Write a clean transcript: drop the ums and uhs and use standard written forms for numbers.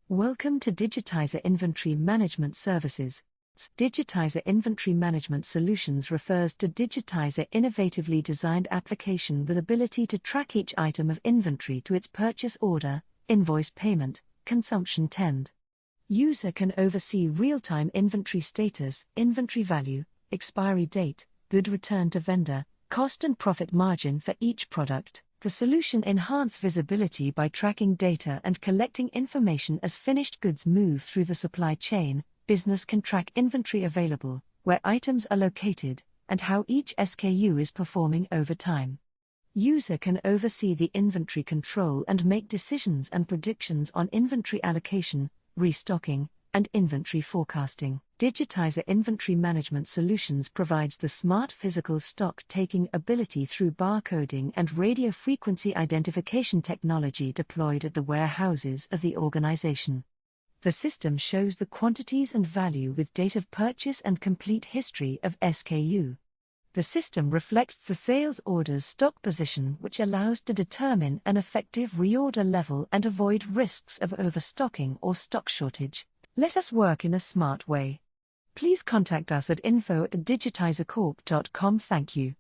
Welcome to Digitizer Inventory Management Services. Digitizer Inventory Management Solutions refers to Digitizer innovatively designed application with ability to track each item of inventory to its purchase order, invoice payment, consumption trend. User can oversee real-time inventory status, inventory value, expiry date, good return to vendor, cost and profit margin for each product. The solution enhances visibility by tracking data and collecting information as finished goods move through the supply chain. Business can track inventory available, where items are located, and how each SKU is performing over time. User can oversee the inventory control and make decisions and predictions on inventory allocation, restocking, and inventory forecasting. Digitizer Inventory Management Solutions provides the smart physical stock taking ability through barcoding and radio frequency identification technology deployed at the warehouses of the organization. The system shows the quantities and value with date of purchase and complete history of SKU. The system reflects the sales order's stock position, which allows to determine an effective reorder level and avoid risks of overstocking or stock shortage. Let us work in a smart way. Please contact us at info@digitizercorp.com. Thank you.